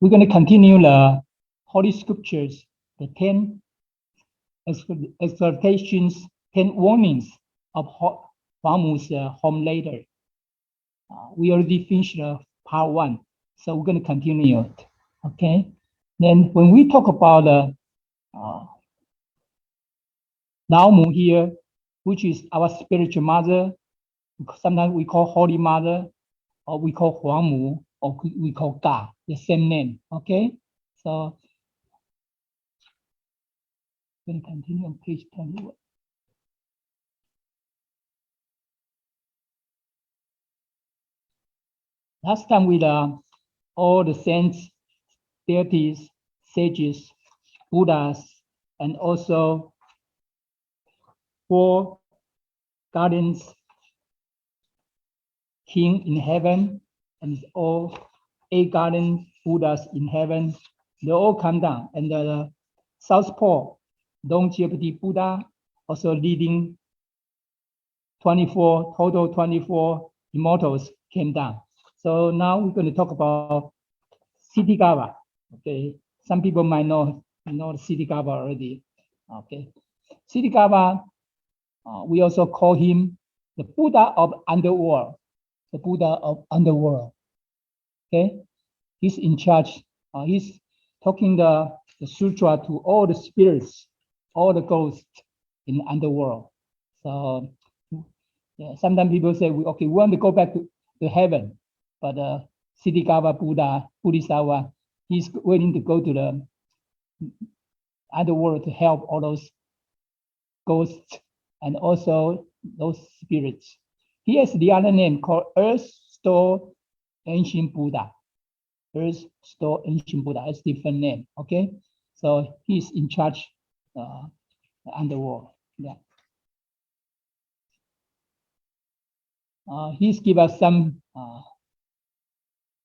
we're going to continue the Holy Scriptures, the 10 exhortations, 10 warnings of Huang's home letter. We already finished part 1, so we're going to continue it. Okay. Then when we talk about Lao Mu here, which is our spiritual mother, sometimes we call Holy Mother, or we call Huang Mu, or we call God, the same name. Okay. So I'm going to continue on page 21. Last time with all the saints, deities, sages, Buddhas, and also 4 guardians, king in heaven, and all 8 guardian Buddhas in heaven. They all come down, and the South Pole, Longevity Buddha, also leading 24 immortals came down. So now we're going to talk about Siddhigarbha. Okay, some people might know Siddhigarbha already. Okay, Siddhigarbha, we also call him the Buddha of underworld. The Buddha of underworld. Okay, he's in charge. He's talking the sutra to all the spirits, all the ghosts in the underworld. So yeah, sometimes people say, okay, we want to go back to heaven, but Siddhigarbha Buddha, Bodhisattva, he's willing to go to the underworld to help all those ghosts and also those spirits. He has the other name called Earth Store Ancient Buddha. Earth Store Ancient Buddha, it's a different name. Okay, so he's in charge the underworld. Yeah. He's give us some.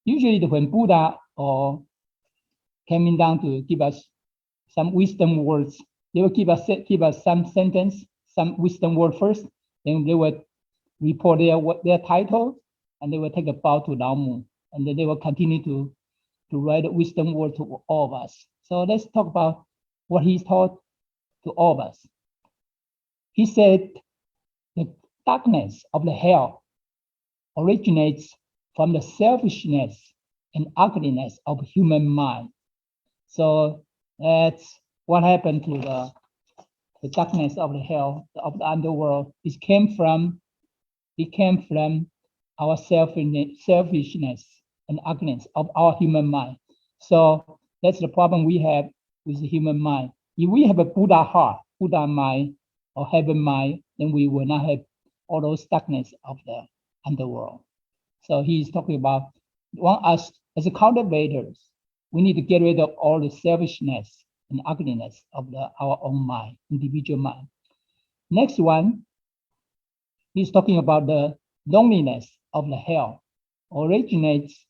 Usually, when Buddha or coming down to give us some wisdom words, they will give us some sentence, some wisdom word first, then they will report their title, and they will take a bow to Lao Mu, and then they will continue to write a wisdom word to all of us. So let's talk about what he taught to all of us. He said the darkness of the hell originates from the selfishness and ugliness of human mind. So that's what happened to the darkness of the hell of the underworld. It came from our selfishness and ugliness of our human mind. So that's the problem we have with the human mind. If we have a Buddha heart, Buddha mind, or heaven mind, then we will not have all those darkness of the underworld. So he's talking about us as a cultivators, we need to get rid of all the selfishness and ugliness of our own mind, individual mind. Next one, he's talking about the loneliness of the hell originates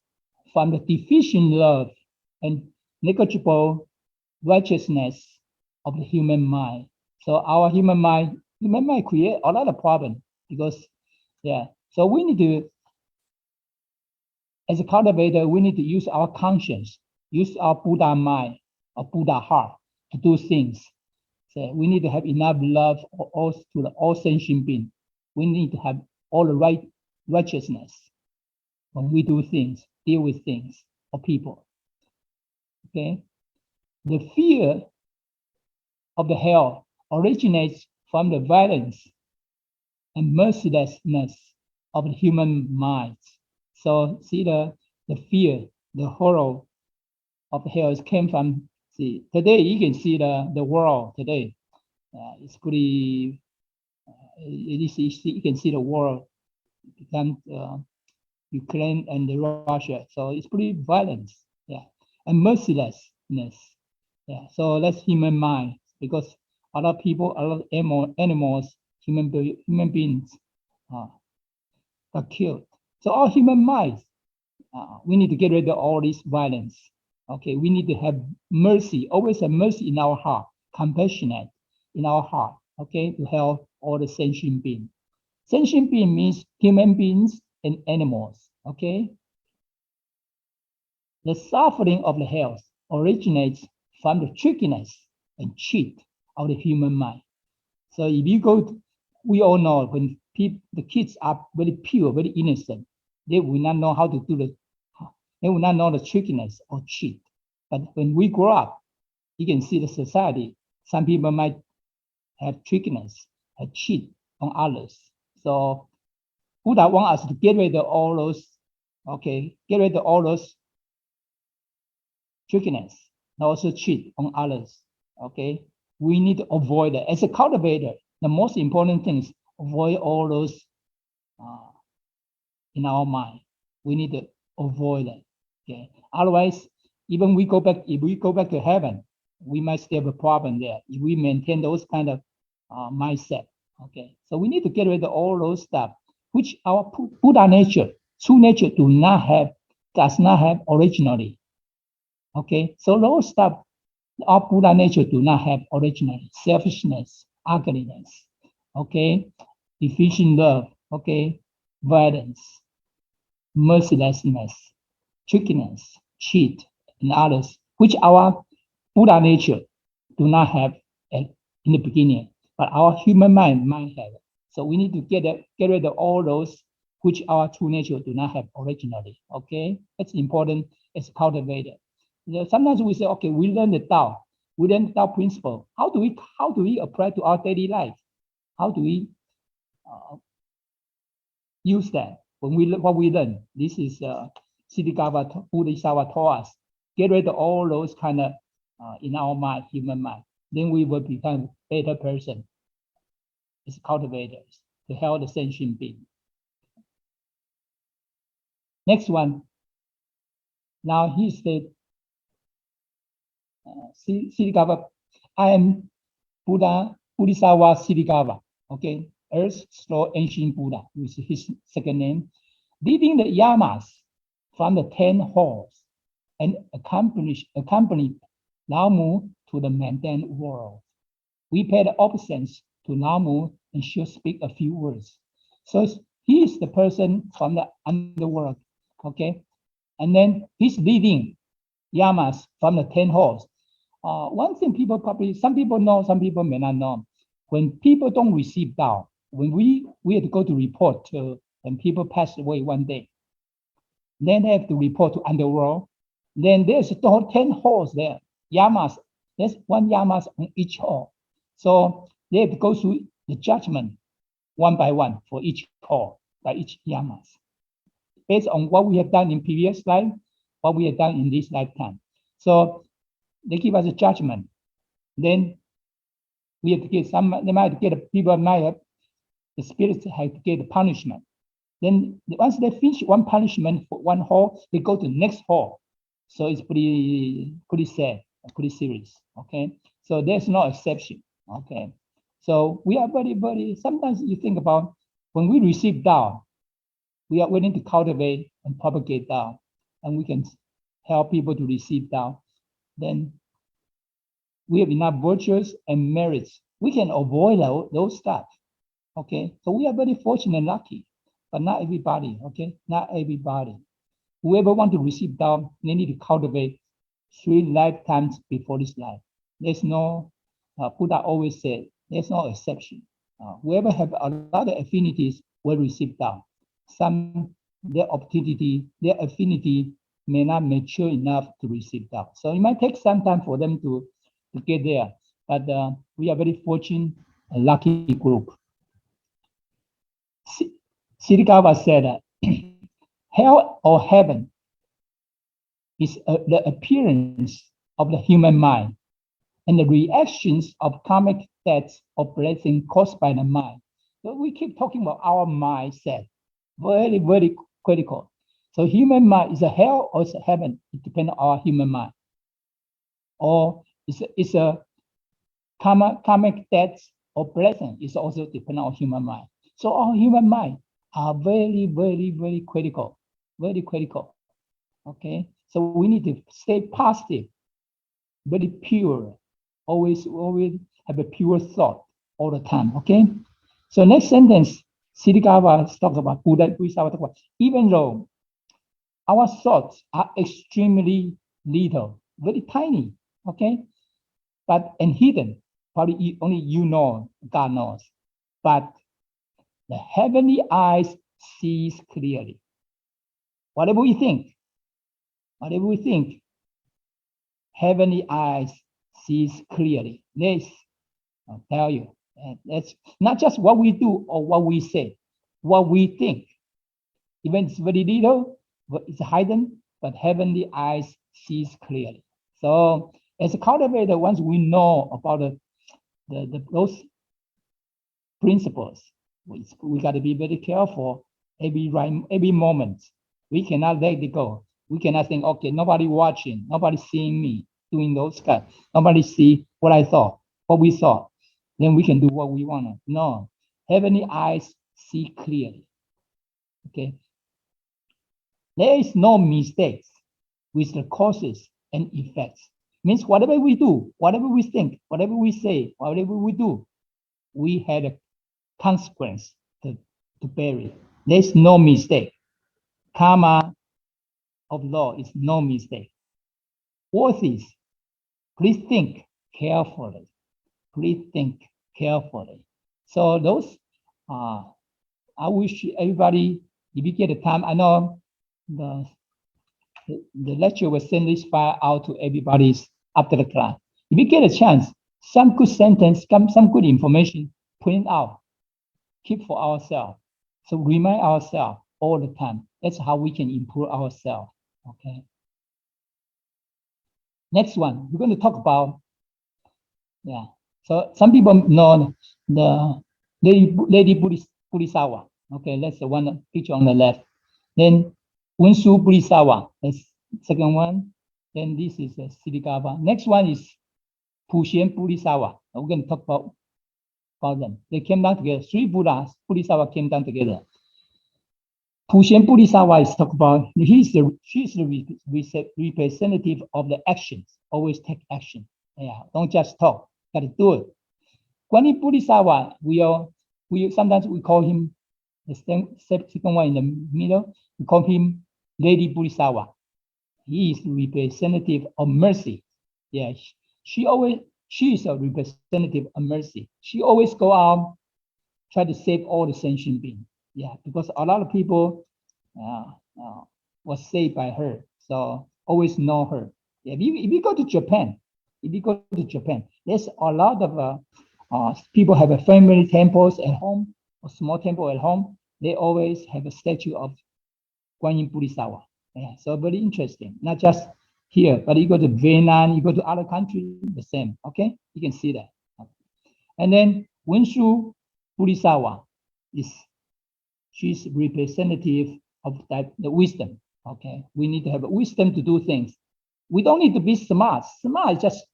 from the deficient love and negotiable righteousness of the human mind. So our human mind create a lot of problems because, yeah. So we need to, as a cultivator, we need to use our conscience, use our Buddha mind or Buddha heart to do things. So we need to have enough love to the all sentient being. We need to have all the righteousness when we do things, deal with things or people. Okay, the fear of the hell originates from the violence and mercilessness of the human minds. So see the fear, the horror of hell came from, see, today you can see the world today. It's pretty, you can see the world become Ukraine and Russia. So it's pretty violent, yeah, and mercilessness. Yeah, so that's human mind because a lot of people, a lot of animals, human beings are killed. So all human minds, we need to get rid of all this violence. Okay, we need to have mercy, always have mercy in our heart, compassionate in our heart, okay, to help all the sentient beings. Sentient being means human beings and animals, okay? The suffering of the health originates from the trickiness and cheat of the human mind. So if you we all know when the kids are very pure, very innocent, they will not know how to they will not know the trickiness or cheat. But when we grow up, you can see the society. Some people might have trickiness, have cheat on others. So Buddha wants us to get rid of all those, get rid of all those trickiness, and also cheat on others. We need to avoid that. As a cultivator, the most important thing is avoid all those in our mind. We need to avoid it. Otherwise, even if we go back to heaven, we might still have a problem there if we maintain those kind of mindset. So we need to get rid of all those stuff, which our Buddha nature, true nature, does not have originally. So those stuff our Buddha nature do not have originally. Selfishness, ugliness, deficient love, violence, mercilessness, trickiness, cheat, and others, which our Buddha nature do not have in the beginning, but our human mind might have it. So we need to get rid of all those which our true nature do not have originally. That's important as a cultivator. Sometimes we say, we learn the Tao, we learn the Tao principle. How do we apply to our daily life? How do we use that when what we learn? This is Bodhisattva taught us. Get rid of all those kind of in our mind, human mind. Then we will become a better person as cultivators to help the sentient being. Next one. Now he said, Siddhigava, I am Bodhisattva Siddhigava, Earth's slow ancient Buddha, which is his second name, leading the yamas from the 10 halls and accompanied Namu to the mundane world. We paid obeisance to Namu and should speak a few words. So he is the person from the underworld, and then he's leading yamas from the 10 halls. One thing some people know, some people may not know. When people don't receive Tao, when we have to go to report when people pass away one day, then they have to report to underworld. Then there's 10 halls there, yamas. There's one yamas on each hall. So they have to go through the judgment one by one for each hall, by each yamas, based on what we have done in previous life, what we have done in this lifetime. So they give us a judgment. Then we have to get the spirits have to get the punishment. Then once they finish one punishment for one hall, they go to the next hall. So it's pretty sad, pretty serious. So there's no exception. So we are very, sometimes you think about when we receive Tao, we are willing to cultivate and propagate Tao, and we can help people to receive Tao. Then we have enough virtues and merits. We can avoid those stuff. So we are very fortunate and lucky, but not everybody. Not everybody. Whoever want to receive Tao, they need to cultivate 3 lifetimes before this life. There's no, Buddha always said, there's no exception. Whoever have a lot of affinities will receive Tao. Their affinity may not mature enough to receive Tao. So it might take some time for them to get there, but we are very fortunate and lucky group. Siddhigava said, hell or heaven is the appearance of the human mind and the reactions of karmic debts or blessing caused by the mind. So we keep talking about our mindset, very, very critical. So human mind is a hell or is a heaven? It depends on our human mind. Or it's a karmic debts or blessing is also dependent on human mind. So our human mind are very, very, very critical, very critical. So we need to stay positive, very pure, always have a pure thought all the time. So next sentence, Siddhigava talks about Buddha, even though our thoughts are extremely little, very tiny, okay? And hidden, probably only you know, God knows. But the heavenly eyes sees clearly. Whatever we think, heavenly eyes sees clearly. This, I'll tell you, that's not just what we do or what we say, what we think. Even it's very little, but it's hidden, but heavenly eyes sees clearly. So as a cultivator, once we know about those principles, we got to be very careful every moment. We cannot let it go. We cannot think, okay, nobody watching, nobody seeing me doing those guys. Nobody see what I thought, what we thought. Then we can do what we want. No, heavenly eyes see clearly. Okay. There is no mistakes with the causes and effects. Means whatever we do, whatever we think, whatever we say, whatever we do, we had a consequence to bear it. There's no mistake. Karma of law is no mistake. Fourth is, please think carefully. Please think carefully. So those, I wish everybody, if you get the time, I know the lecture will send this file out to everybody after the class. If you get a chance, some good sentence, some good information, print out, keep for ourselves. So remind ourselves all the time. That's how we can improve ourselves. Okay. Next one, we're going to talk about, yeah. So some people know the Lady Buddhisawa. Okay, that's the one picture on the left. Then Unsu Buddhisawa, that's second one. Then this is the Siddhigava. Next one is Puxian Buddhisawa. We're going to talk about them. They came down together. Three Buddhas, Buddhisawa came down together. Puxian Buddhisawa is talk about, she's the representative of the actions. Always take action. Yeah, don't just talk, gotta do it. Guanyin Buddhisawa, sometimes we call him the second one in the middle. We call him Lady Buddhisawa. He is the representative of mercy. Yeah, she is a representative of mercy. She always go out, try to save all the sentient beings. Yeah, because a lot of people was saved by her. So always know her. Yeah, if you go to Japan, there's a lot of people have a family temples at home, a small temple at home. They always have a statue of Guanyin Buddhisawa. Yeah, so very interesting. Not just here, but you go to Vietnam, you go to other countries, the same. Okay, you can see that. And then Unshu Buddhisawa she's representative of the wisdom. Okay, we need to have wisdom to do things. We don't need to be smart. Smart is just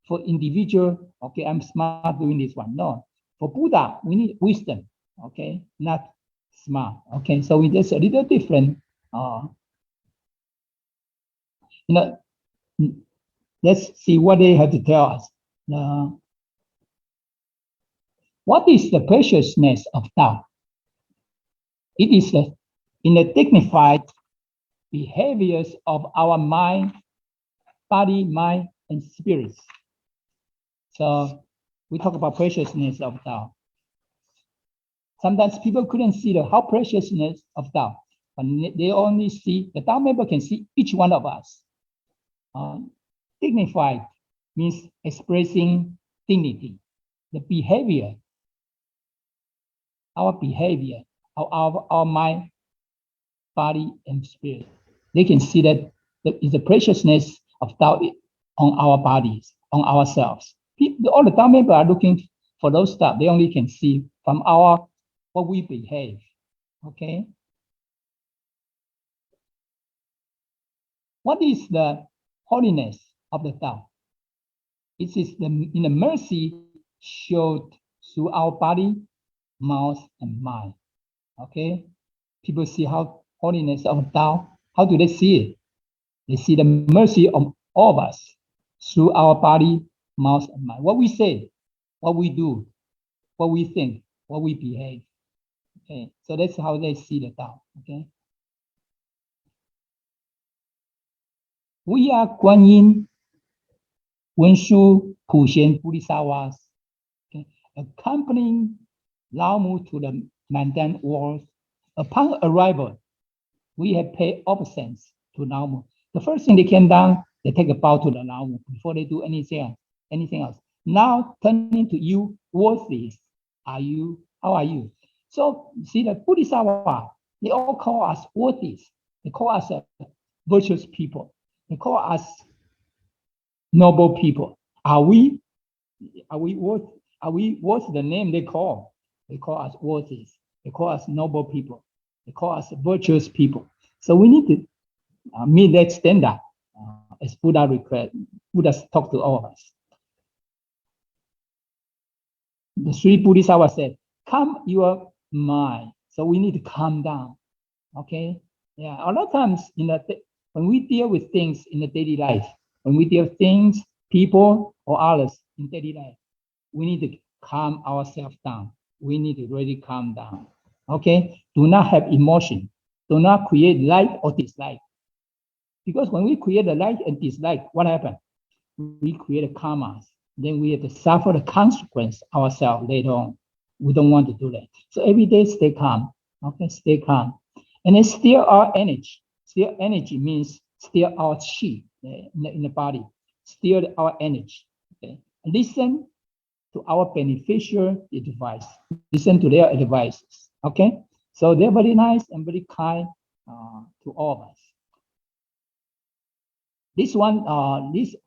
for individual. Okay, I'm smart doing this one. No, for Buddha, we need wisdom. Okay, not smart. Okay, so it's a little different. Let's see what they have to tell us. What is the preciousness of Tao? It is in the dignified behaviors of our mind, body, mind, and spirits. So we talk about preciousness of Tao. Sometimes people couldn't see how preciousness of Tao, but they only see, the Tao member can see each one of us. Dignified means expressing dignity. The behavior, our behavior, our mind, body, and spirit. They can see that the preciousness of Tao on our bodies, on ourselves. All the Tao members are looking for those stuff. They only can see from what we behave. Okay. What is the holiness of the Tao? It is in the mercy showed through our body, mouth, and mind. Okay. People see how holiness of Tao. How do they see it? They see the mercy of all of us through our body, mouth, and mind. What we say, what we do, what we think, what we behave. Okay, so that's how they see the Tao. Okay. We are Guan Yin, Wenshu, Puxian, Bodhisattvas, okay, accompanying Lao Mu to the Mandan world. Upon arrival, we have paid obeisance to Lao Mu. The first thing they came down, they take a bow to the Lao Mu before they do anything else. Now turning to you, worthies, are you? How are you? So see the Bodhisattva, they all call us worthies. They call us virtuous people. They call us noble people. Are we worth the name they call? They call us worthies. They call us noble people. They call us virtuous people. So we need to meet that standard as Buddha request. Buddha talk to all of us. The three Bodhisattvas said, "Calm your mind." So we need to calm down. Okay. Yeah. A lot of times when we deal with things in the daily life, when we deal with things, people, or others in daily life, we need to calm ourselves down. We need to really calm down. Okay? Do not have emotion. Do not create like or dislike. Because when we create a like and dislike, what happens? We create a karmas. Then we have to suffer the consequence ourselves later on. We don't want to do that. So every day, stay calm. Okay? Stay calm. And then steer our energy. Steer energy means steer our chi in the body. Steer our energy. Okay? Listen to our beneficial advice. Listen to their advices. Okay? So they're very nice and very kind to all of us.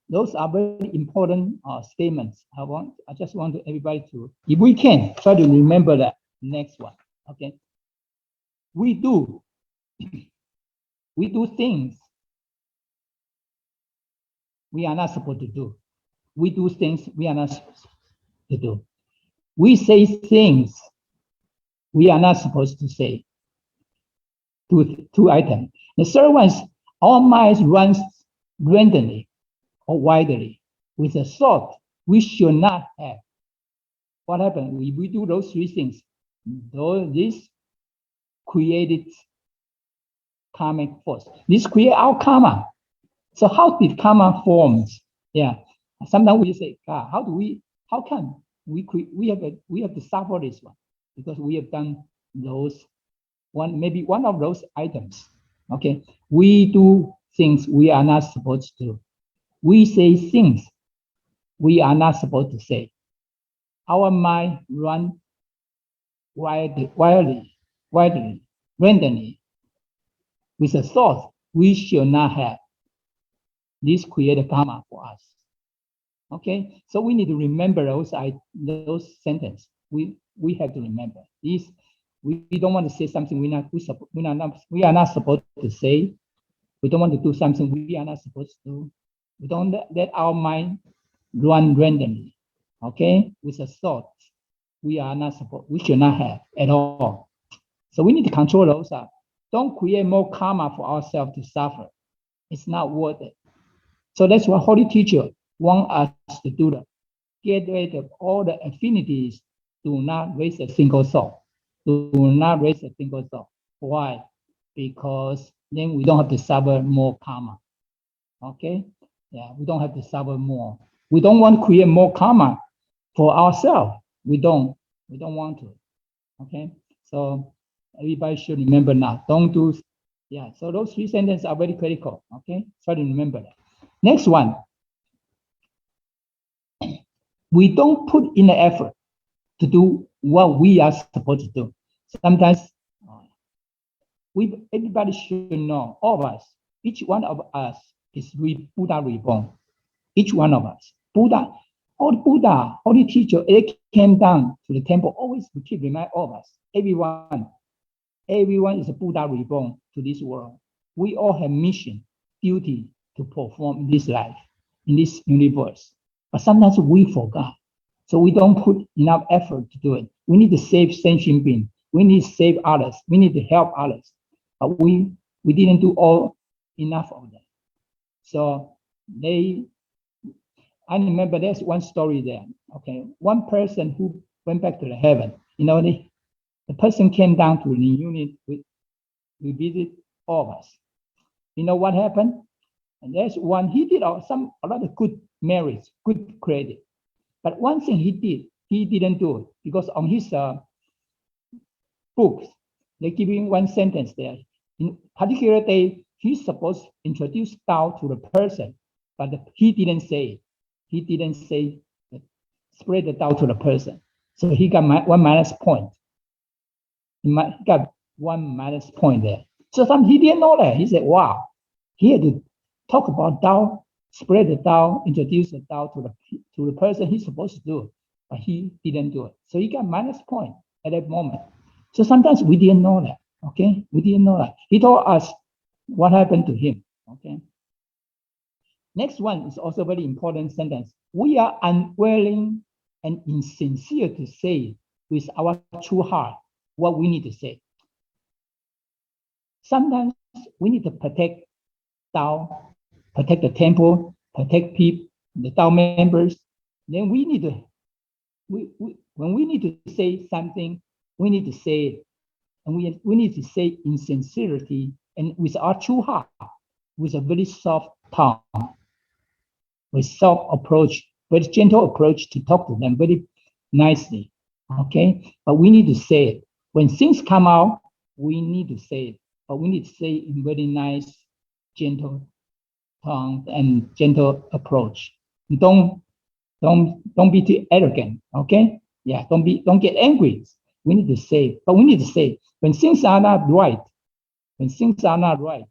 Those are very important statements. I just want everybody to, if we can, try to remember that next one. Okay? We do things we are not supposed to do. We do things we are not supposed to do. We say things we are not supposed to say. Two items. The third one is our minds runs randomly or widely with a thought we should not have. What happened? We do those three things. This created karmic force. This create our karma. So how did karma forms? Yeah. Sometimes we say, God, how come we have to suffer this one? Because we have done maybe one of those items. Okay. We do things we are not supposed to do. We say things we are not supposed to say. Our mind runs wildly, randomly, with a thought we should not have. This creates karma for us. Okay, so we need to remember those sentences. We have to remember these. We don't want to say something we are not supposed to say. We don't want to do something we are not supposed to do. We don't let our mind run randomly. Okay, with a thought we should not have at all. So we need to control those. Don't create more karma for ourselves to suffer. It's not worth it. So that's what Holy Teacher want us to do. Get rid of all the affinities. Do not raise a single thought. Do not raise a single thought. Why? Because then we don't have to suffer more karma. Okay? Yeah, we don't have to suffer more. We don't want to create more karma for ourselves. We don't want to. Okay? So everybody should remember now. Don't do. Yeah, so those three sentences are very critical. Okay? Try to remember that. Next one. We don't put in the effort to do what we are supposed to do. Sometimes everybody should know, all of us, each one of us is Buddha reborn. Each one of us. Buddha, Holy Teacher, it came down to the temple, always we keep remind all of us, everyone is a Buddha reborn to this world. We all have mission, duty to perform in this life, in this universe. But sometimes we forgot. So we don't put enough effort to do it. We need to save sentient beings. We need to save others. We need to help others. But we didn't do enough of that. So I remember there's one story there. Okay, one person who went back to the heaven. The person came down to the unit. We visit all of us. You know what happened? And there's one, he did a lot of good merits, good credit. But one thing he didn't do it, because on his books, they give him one sentence there. In particular, he's supposed to introduce Tao to the person, but he didn't say it. He didn't say spread the Tao to the person. So he got one minus point. He got one minus point there. So he didn't know that. He said, wow, he had to talk about Tao, spread the Tao, introduce the Tao to the person he's supposed to do it, but he didn't do it. So he got minus point at that moment. So sometimes we didn't know that, okay? We didn't know that. He told us what happened to him, okay? Next one is also a very important sentence. We are unwilling and insincere to say with our true heart what we need to say. Sometimes we need to protect Tao, protect the temple, protect people, the Tao members. Then we need to, when we need to say something, we need to say it. And we need to say in sincerity and with our true heart, with a very soft tongue, with soft approach, very gentle approach to talk to them very nicely, okay? But we need to say it. When things come out, we need to say it, but we need to say it in very nice, gentle tongue and gentle approach. Don't be too arrogant, okay? Yeah, don't get angry. We need to say, but we need to say when things are not right. When things are not right,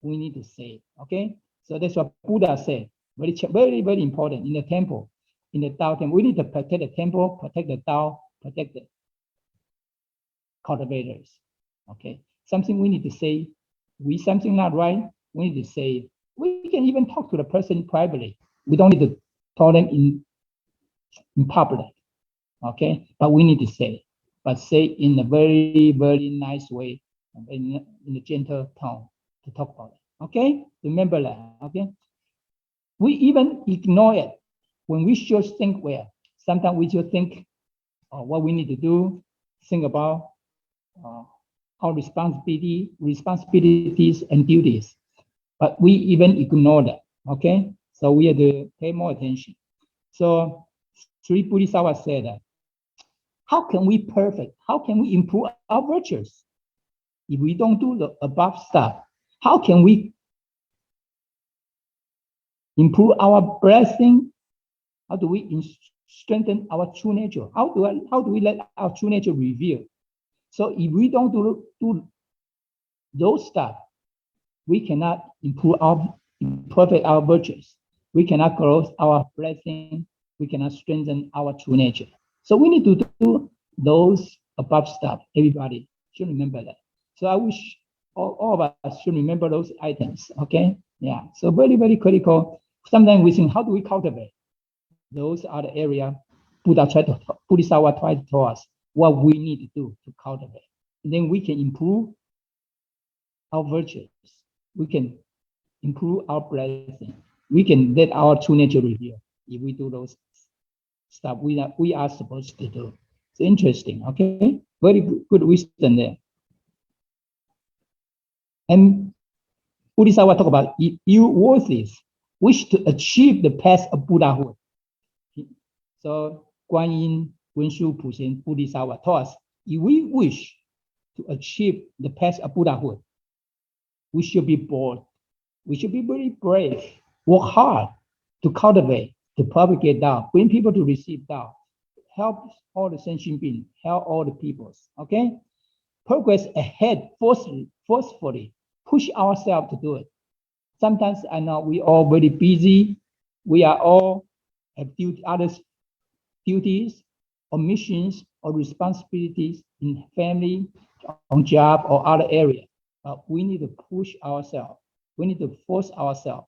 we need to say, okay? So that's what Buddha said. Very, very, very important in the temple, in the Tao temple. We need to protect the temple, protect the Tao, protect the cultivators, okay? Something we need to say. Something not right, we need to say. We can even talk to the person privately. We don't need to tell them in public, okay? But we need to say, but say in a very, very nice way, in a gentle tone to talk about it, okay? Remember that, okay? We even ignore it when we should think well. Sometimes we should think what we need to do, think about our responsibilities and duties, but we even ignore that, okay? So we have to pay more attention. So Sri Bodhisattva said that, how can we perfect? How can we improve our virtues? If we don't do the above stuff, how can we improve our blessing? How do we strengthen our true nature? How do we let our true nature reveal? So if we don't do those stuff, we cannot perfect our virtues. We cannot grow our blessing. We cannot strengthen our true nature. So we need to do those above stuff. Everybody should remember that. So I wish all of us should remember those items, okay? Yeah, so very, very critical. Sometimes we think, how do we cultivate? Those are the area Bodhisattva tried to tell us what we need to do to cultivate. And then we can improve our virtues. We can improve our blessing. We can let our true nature reveal if we do those stuff we are supposed to do. It's interesting, okay? Very good wisdom there. And Bodhisattva talk about you worthies wish to achieve the path of Buddhahood. So Guan Yin, Wenshu, Puxian, Bodhisattva taught us, if we wish to achieve the path of Buddhahood, we should be bold. We should be very brave, work hard to cultivate, to propagate Tao, bring people to receive Tao, help all the sentient beings, help all the peoples, okay? Progress ahead forcefully, push ourselves to do it. Sometimes I know we all very busy. We are all have other duties or missions or responsibilities in family, on job or other area. But we need to push ourselves. We need to force ourselves.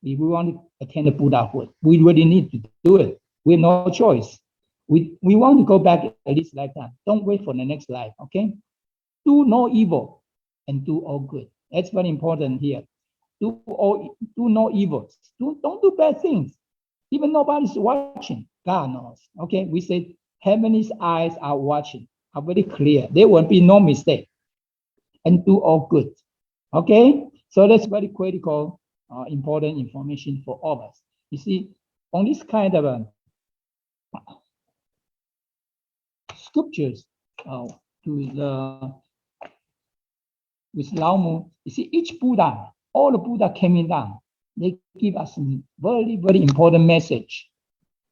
If we want to attain the Buddhahood, we really need to do it. We have no choice. We want to go back at this lifetime. Don't wait for the next life, okay? Do no evil and do all good. That's very important here. Do no evils. Don't do bad things. Even nobody's watching. God knows. Okay, we say heaven's eyes are watching, are very clear. There will be no mistake. And do all good. Okay, so that's very critical important information for all of us. You see, on this kind of scriptures with Lao Mu, you see, each Buddha, all the Buddha coming down, they give us a very, very important message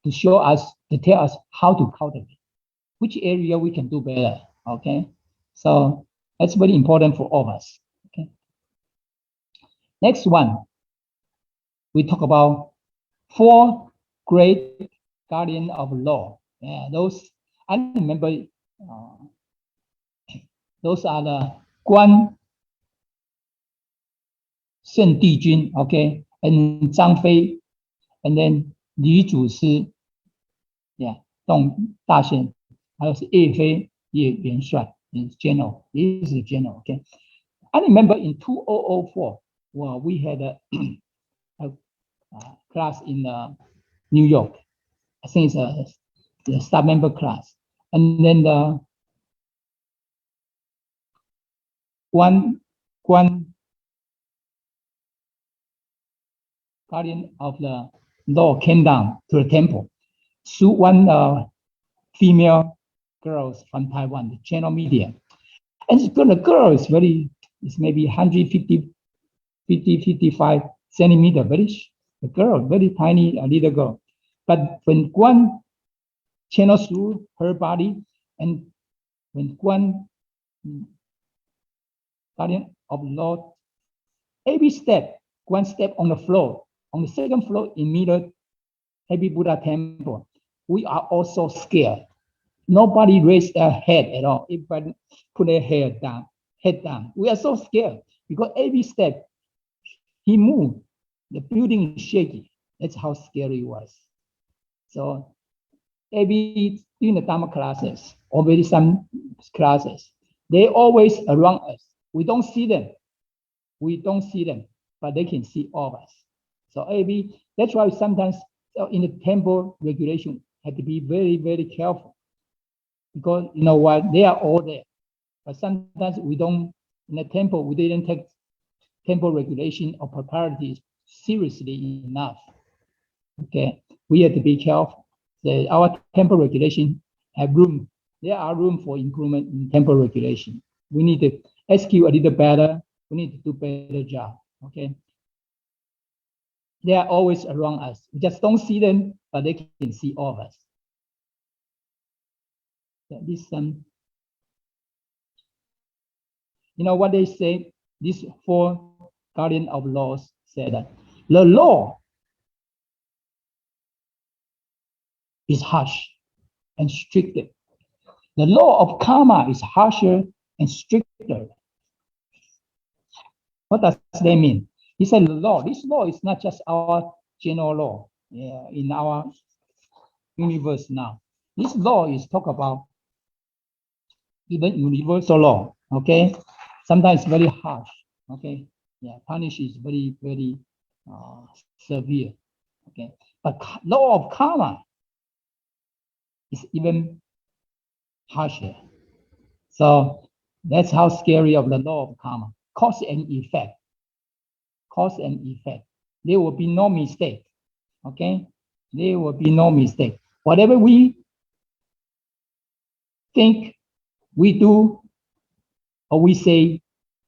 to show us, to tell us how to cultivate, which area we can do better, okay? So that's very important for all of us, okay? Next one, we talk about 4 great guardian of law. Yeah, those, I remember, those are the Guan, Shen Dijun, okay, and Zhang Fei, and then Li Zushi, yeah, Dong Daxian, 还有是叶飞、叶元帅 is general, he is general, okay. I remember in 2004, well, we had a class in New York. I think it's a staff member class, and then the one guardian of the law came down to the temple. Shoot one female girls from Taiwan, the channel media. And the girl is it's maybe 150, 55 centimeter, the girl, very tiny, a little girl. But when Guan channel through her body, and when Guan, guardian of Lord, every step, Guan step on the floor, on the second floor in Middle Heavy Buddha Temple, we are also scared. Nobody raised their head at all. Everybody put their head down. We are so scared because every step he moved, the building is shaky. That's how scary it was. So during the Dharma classes, or maybe some classes, they always around us. We don't see them, but they can see all of us. So that's why sometimes in the temple regulation have to be very, very careful. Because you know what, they are all there. But sometimes we don't, in the temple, we didn't take temple regulation or proprieties seriously enough. Okay, we have to be careful. Our temple regulation have room. There are room for improvement in temple regulation. We need to execute a little better. We need to do better job. Okay, they are always around us. We just don't see them, but they can see all of us. This you know what they say? These 4 guardian of laws said that the law is harsh and stricter. The law of karma is harsher and stricter. What does that mean? He said the law. This law is not just our general law in our universe now. This law is talk about even universal law. Okay, sometimes very harsh. Okay, yeah, punish is very, very severe. Okay, but law of karma is even harsher. So that's how scary of the law of karma. Cause and effect. Cause and effect. There will be no mistake. Okay, there will be no mistake. Whatever we think, we do, or we say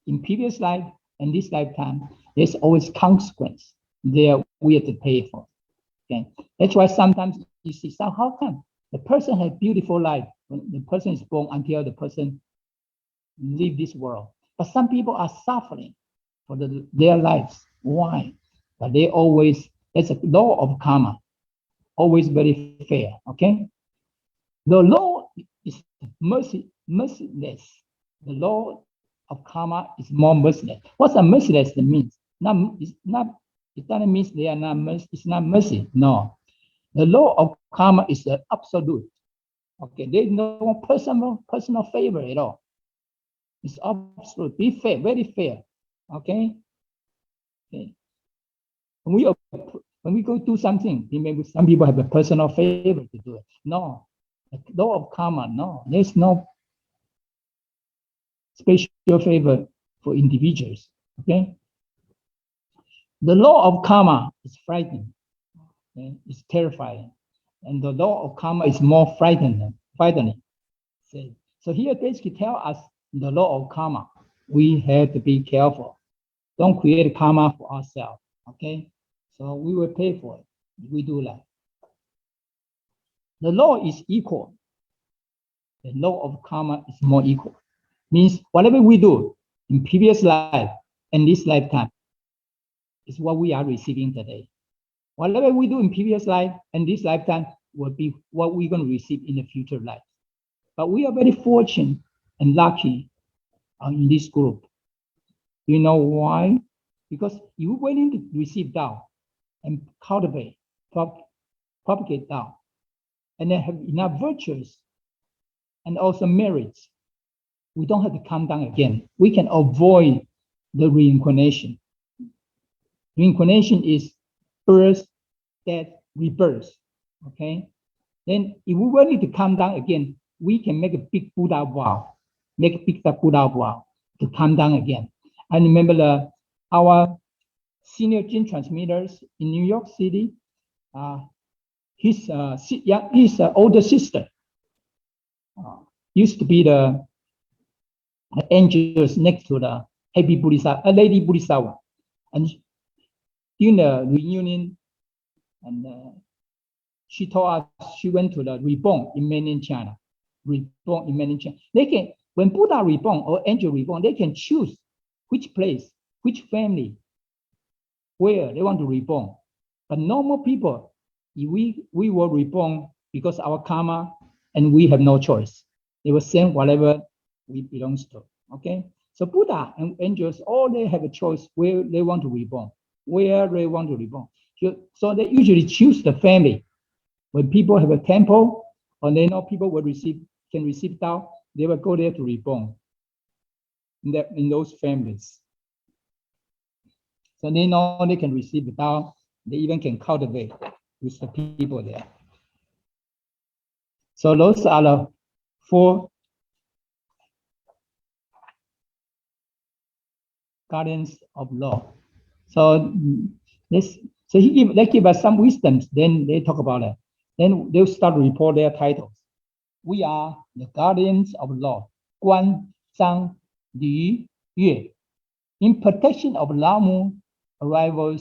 in previous life and this lifetime, there's always consequence there we have to pay for. Okay, that's why sometimes you see, so how come the person has beautiful life when the person is born until the person leave this world, but some people are suffering for their lives. Why? But they always, that's a law of karma, always very fair. Okay, the law is merciless. The law of karma is more merciless. What's a merciless means? It doesn't mean they are not mercy. It's not mercy. No, the law of karma is the absolute. Okay, there's no personal favor at all. It's absolute. Be fair, very fair. Okay. Okay. When we go do something, maybe some people have a personal favor to do it. No, the law of karma. No, there's no special favor for individuals. Okay. The law of karma is frightening. Okay? It's terrifying. And the law of karma is more frightening. So here basically tell us the law of karma. We have to be careful. Don't create karma for ourselves. Okay? So we will pay for it. We do that. The law is equal. The law of karma is more equal. Means whatever we do in previous life and this lifetime is what we are receiving today. Whatever we do in previous life and this lifetime will be what we're going to receive in the future life. But we are very fortunate and lucky in this group. You know why? Because you're willing to receive Tao and cultivate, propagate Tao, and then have enough virtues and also merits. We don't have to come down again. We can avoid the reincarnation. Reincarnation is birth, death, rebirth. Okay? Then if we were to come down again, we can make a big Buddha vow, to come down again. I remember our senior gene transmitters in New York City, his older sister used to be the angels next to the Happy Bodhisattva, Lady Bodhisattva. And during the reunion, and she told us she went to the reborn in mainland China. Reborn in mainland China. They can, when Buddha reborn or angel reborn, they can choose which place, which family, where they want to reborn. But normal people, if we were reborn because our karma and we have no choice. They will send whatever we belongs to. Okay? So Buddha and angels, all they have a choice where they want to reborn. Where they want to reborn. So they usually choose the family. When people have a temple, or they know people will can receive Tao, they will go there to reborn in those families. So they know they can receive the Tao. They even can cultivate with the people there. So those are the 4 guardians of law. So they give us some wisdoms. Then they talk about it. Then they'll start to report their titles. We are the guardians of law, Guan, Zhang, Li, Yue, in protection of Lamu's arrival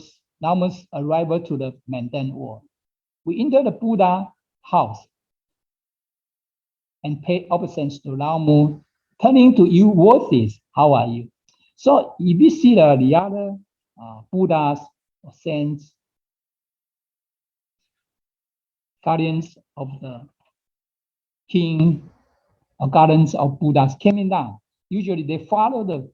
to the Mandan world. We enter the Buddha house and pay obeisance to Lamu, turning to you worthies. How are you? So if you see the other Buddhas or saints, guardians of the king or guardians of Buddhas coming down, usually they follow the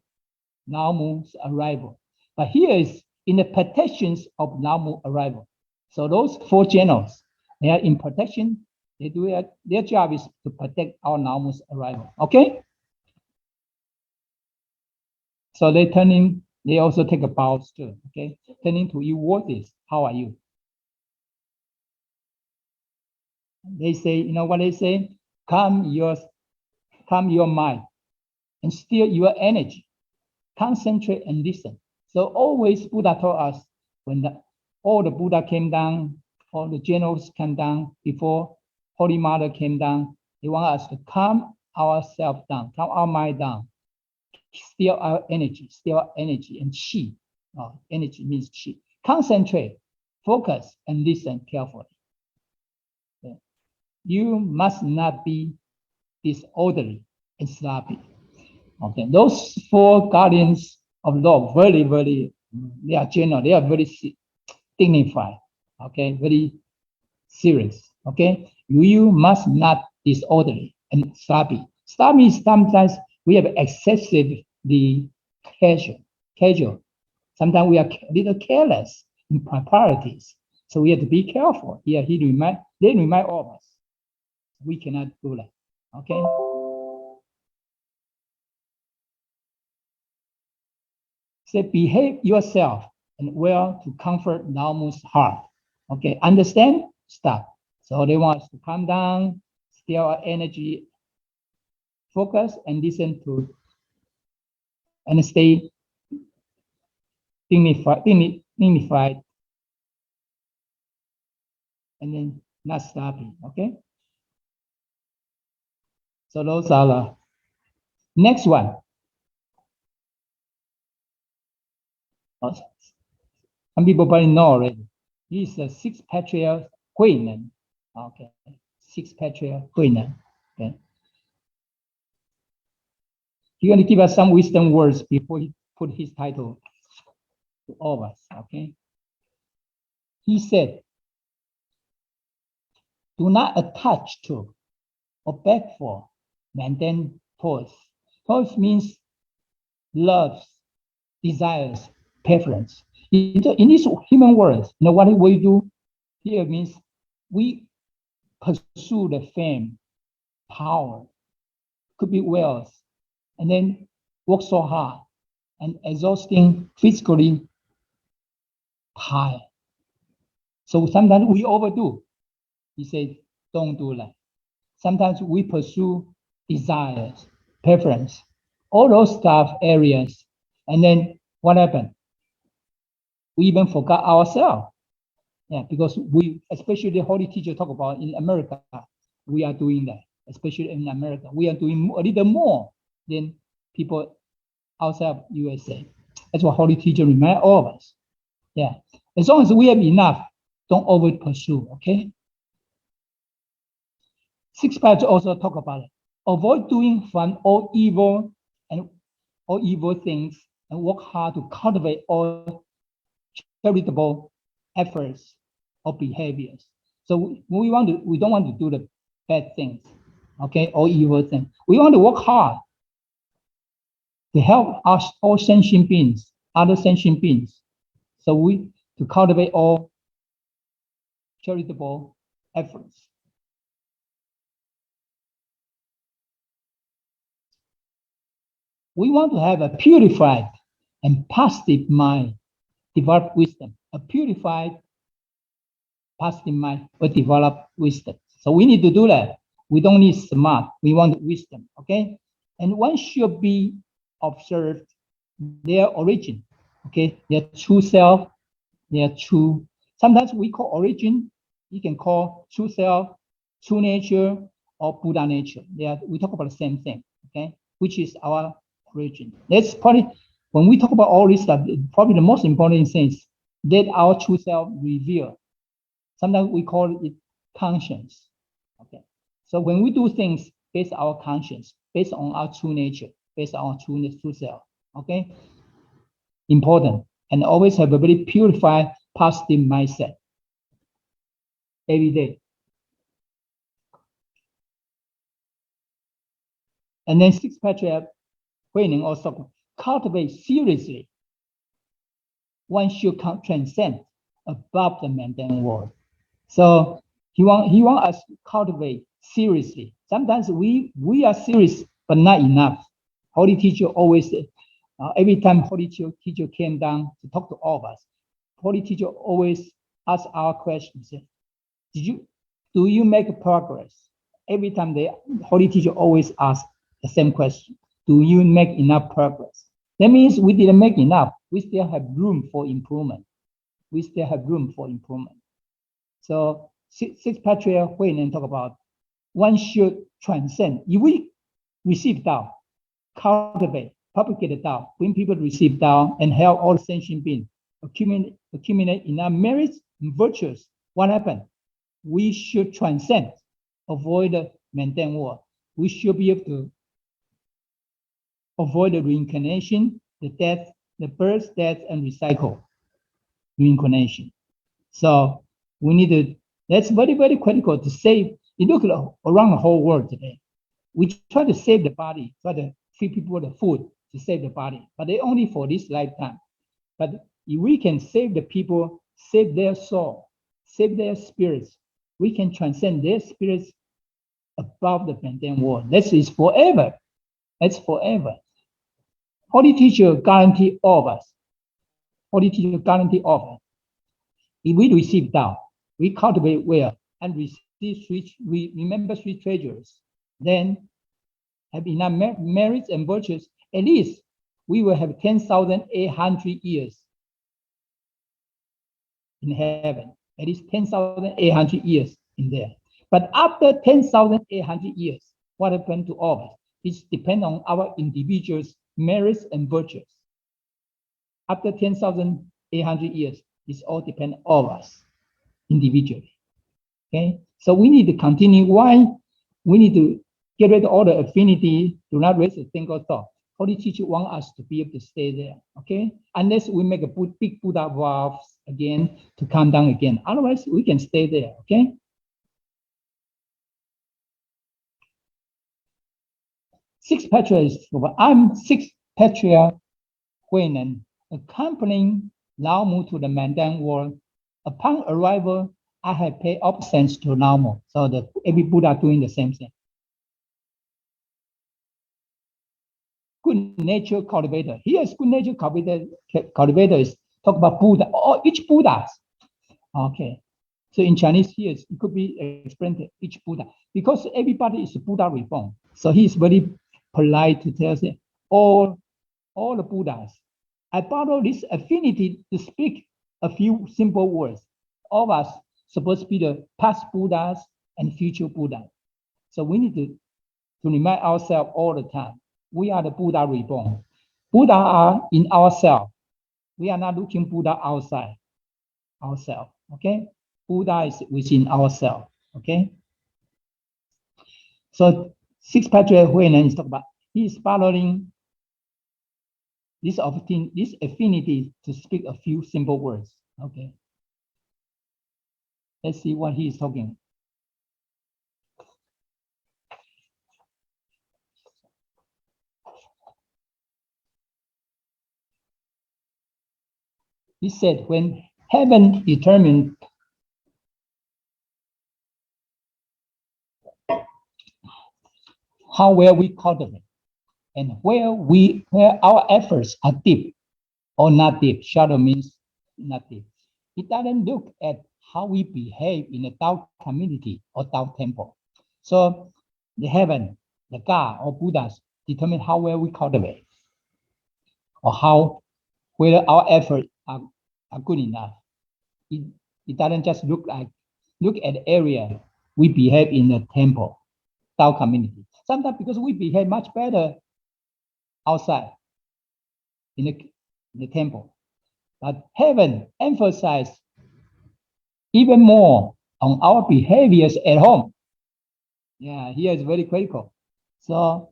Lamu's arrival. But here is in the protections of Lamu arrival. So those 4 generals, they are in protection. They do it. Their job is to protect our Lamu's arrival. Okay? So they also take a bow too. Okay? Turning to you worthies. How are you? They say, you know what they say? Calm your mind and steer your energy. Concentrate and listen. So always Buddha told us when all the Buddha came down, all the generals came down before Holy Mother came down, they want us to calm ourselves down, calm our mind down, steer our energy and chi. Energy means chi. Concentrate, focus, and listen carefully. Okay. You must not be disorderly and sloppy. Okay, those 4 guardians of law, very, very, they are general, they are very dignified, okay, very serious, okay? You must not disorderly and sloppy. Sloppy is sometimes we have excessively casual. Sometimes we are a little careless in priorities. So we have to be careful. Here they remind all of us. We cannot do that, okay? Say, behave yourself and well to comfort Lamu's heart. Okay, understand? Stop. So they want us to calm down, steer our energy, focus, and listen to, and stay dignified, dignified, and then not sloppy. Okay. So those are the next one. Some people probably know already. This is the six patriarch Huang. Okay, six patriarch Huang. Okay. He's going to give us some wisdom words before he put his title to all of us. Okay. He said, "Do not attach to or beg for mundane toys." Toys means loves, desires, preference. In this human world, what we do here means we pursue the fame, power, could be wealth, and then work so hard and exhausting physically tired. So sometimes we overdo. He said, don't do that. Sometimes we pursue desires, preference, all those stuff areas. And then what happened? We even forgot ourselves. Yeah, because we, especially the Holy Teacher talk about in America, we are doing that. Especially in America, we are doing a little more than people outside USA. That's what Holy Teacher remind all of us. Yeah, as long as we have enough, don't over pursue. Okay. Six parts also talk about it. Avoid doing from all evil and all evil things, and work hard to cultivate all charitable efforts or behaviors. So we don't want to do the bad things, okay, or evil things. We want to work hard to help us, all sentient beings, other sentient beings. So we to cultivate all charitable efforts. We want to have a purified and positive mind, develop wisdom. A purified, positive mind will develop wisdom. So we need to do that. We don't need smart. We want wisdom, okay? And one should be observed their origin, okay? Their true self, their true. Sometimes we call origin. You can call true self, true nature, or Buddha nature. We talk about the same thing, okay? Which is our origin. That's probably when we talk about all this stuff. Probably the most important thing is that our true self reveal. Sometimes we call it conscience. Okay. So when we do things based on our conscience, based on our true nature, based on our true self, okay? Important. And always have a very purified, positive mindset every day. And then six patriarch Huang also cultivate seriously. One should transcend above the mundane world. So he want us to cultivate seriously. Sometimes we are serious, but not enough. Holy Teacher always said, every time Holy Teacher came down to talk to all of us, Holy Teacher always asked our questions. Do you make progress? Every time the Holy Teacher always asks the same question. Do you make enough progress? That means we didn't make enough. We still have room for improvement. We still have room for improvement. So six patriarch Huang talk about one should transcend. If we receive Tao, cultivate, propagate the Tao, bring people to receive Tao, and help all sentient beings accumulate enough merits and virtues, what happened? We should transcend, avoid the mundane world. We should be able to avoid the reincarnation, the death, the birth, death, and recycle reincarnation. So we need to, that's very, very critical to save. You look around the whole world today. We try to save the body, try to feed people the food to save the body, but they only for this lifetime. But if we can save the people, save their soul, save their spirits, we can transcend their spirits above the mundane world. This is forever. That's forever. Holy Teacher guarantee all of us. Holy Teacher guarantee all of us. If we receive Tao, we cultivate well and we remember three treasures, then have enough merits and virtues, at least we will have 10,800 years in heaven, at least 10,800 years in there. But after 10,800 years, what happened to all of us? It depends on our individuals' merits and virtues. After 10,800 years, it's all depend on all of us individually. Okay, so we need to continue. Why? We need to get rid of all the affinity, do not raise a single thought. Holy Teacher wants us to be able to stay there, okay? Unless we make a big Buddha vows again to come down again. Otherwise, we can stay there, okay? Sixth Patriarch is over. I'm Sixth Patriarch Huang, accompanying Lao Mu to the Mandan world. Upon arrival, I have paid obeisance to Lao Mu. So every Buddha doing the same thing. Good nature cultivator. Here is good nature cultivator is talk about Buddha, or each Buddha. Okay. So in Chinese here, it could be explained to each Buddha, because everybody is a Buddha reborn. So he is very polite to tell us all the Buddhas. I follow this affinity to speak a few simple words. All of us supposed to be the past Buddhas and future Buddhas. So we need to remind ourselves all the time. We are the Buddha reborn. Buddha are in ourselves. We are not looking Buddha outside ourselves. Okay? Buddha is within ourselves. Okay? So Sixth Patriarch Huang is talking about, he is following this affinity to speak a few simple words. Okay. Let's see what he is talking. He said, when heaven determined how well we cultivate and where our efforts are deep or not deep. Shallow means not deep. It doesn't look at how we behave in a Tao community or Tao temple. So the heaven, the God or Buddhas determine how well we cultivate or whether our efforts are good enough. It doesn't just look at the area we behave in the temple, Tao community. Sometimes because we behave much better outside in the temple. But heaven emphasizes even more on our behaviors at home. Yeah, here is very critical. So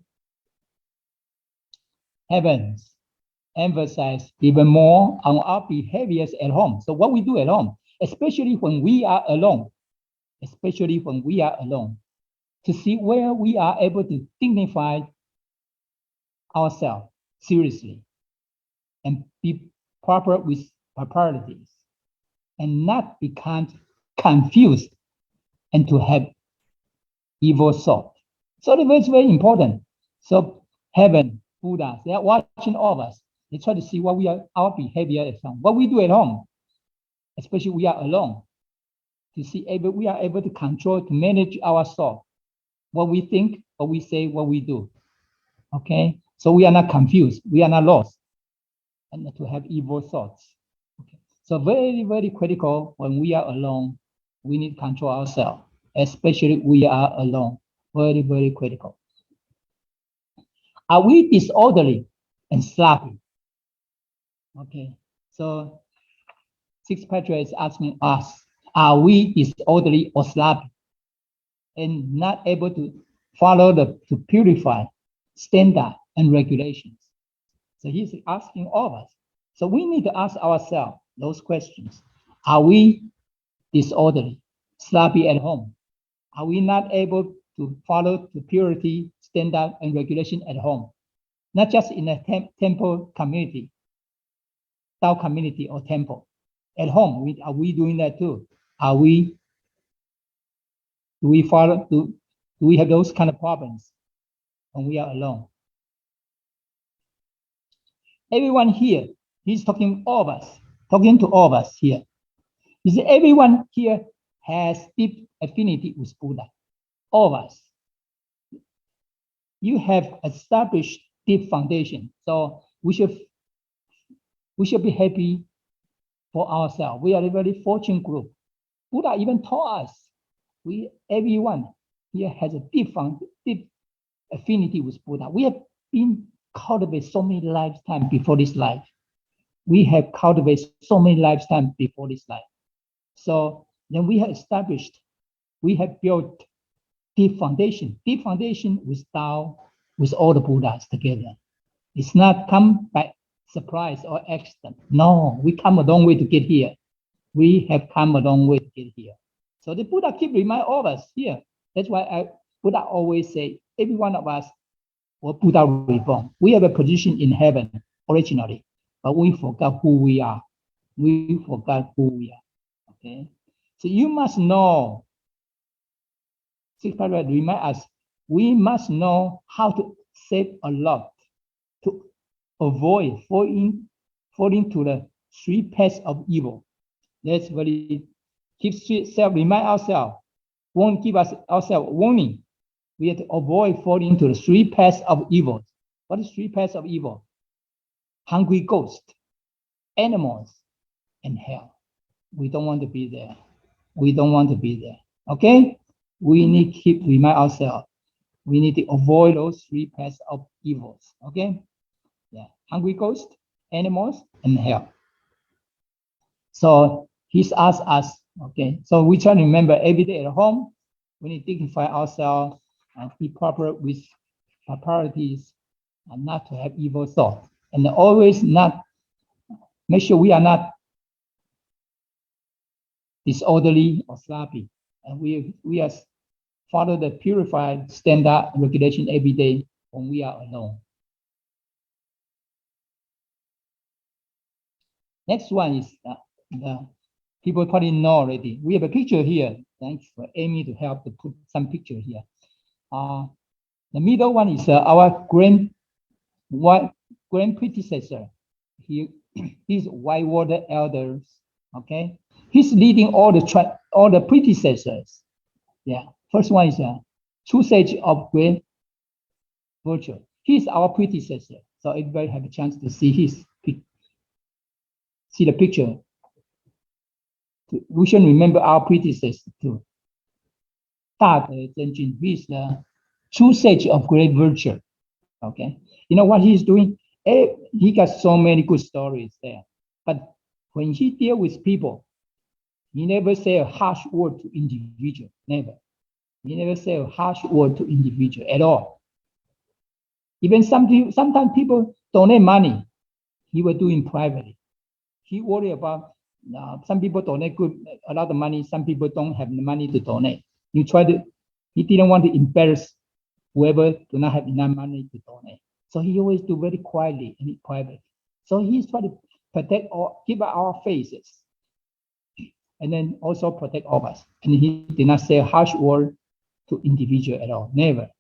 heaven emphasizes even more on our behaviors at home. So what we do at home, especially when we are alone, to see where we are able to dignify ourselves seriously and be proper with our priorities and not become confused and to have evil thought. So it's very important. So heaven, Buddha, they are watching all of us. They try to see what our behavior at home, what we do at home, especially we are alone, to see we are able to control, to manage our thought, what we think, what we say, what we do. Okay, so we are not confused, we are not lost, and to have evil thoughts. Okay, so very, very critical when we are alone. We need to control ourselves, especially we are alone. Very, very critical. Are we disorderly and sloppy? Okay, so Sixth Patriarch is asking us, are we disorderly or sloppy and not able to follow to purify standard and regulations? So he's asking all of us. So we need to ask ourselves those questions. Are we disorderly, sloppy at home? Are we not able to follow the purity, standard, and regulation at home? Not just in a temple community, Tao community or temple. At home, are we doing that too? Do we have those kind of problems when we are alone? Everyone here, he's talking to all of us here. He said everyone here has deep affinity with Buddha. All of us. You have established deep foundation. So we should be happy for ourselves. We are a very fortunate group. Buddha even taught us, everyone here has a deep affinity with Buddha. We have been cultivated so many lifetimes before this life. We have cultivated so many lifetimes before this life. So then we have established, we have built deep foundation with Tao, with all the Buddhas together. It's not come by surprise or accident. No, we come a long way to get here. We have come a long way to get here. So the Buddha keep remind all of us here. That's why Buddha always say, every one of us were Buddha reborn. We have a position in heaven originally, but we forgot who we are. We forgot who we are. Okay. So you must know. Sixth paragraph remind us, we must know how to save a lot, to avoid falling to the three paths of evil. That's very remind ourselves, won't give us ourselves warning. We have to avoid falling to the three paths of evil. What is three paths of evil? Hungry ghosts, animals, and hell. We don't want to be there. We don't want to be there. Okay? We need to keep remind ourselves. We need to avoid those three paths of evils. Okay? Yeah. Hungry ghosts, animals, and hell. So he's asked us, okay? So we try to remember every day at home, we need to dignify ourselves and be proper with our priorities and not to have evil thoughts. And always not, make sure we are not disorderly or sloppy. And we are follow the purified standard regulation every day when we are alone. Next one is the people probably know already. We have a picture here. Thanks for Amy to help to put some picture here. The middle one is our grand predecessor. He's Whitewater elders. Okay, he's leading all the predecessors. Yeah, first one is true sage of great virtue. He's our predecessor, so everybody have a chance to see the picture. We should remember our predecessor too. He is the true sage of great virtue. Okay, you know what he's doing? He got so many good stories there, but when he deal with people, he never say a harsh word to individual. Never. He never say a harsh word to individual at all. Even sometimes people donate money, he will do it privately. He worry about some people donate a lot of money. Some people don't have the money to donate. He didn't want to embarrass whoever do not have enough money to donate. So he always do very quietly and private. So he's trying to protect keep our faces, and then also protect all of us. And he did not say a harsh word to individual at all. Never.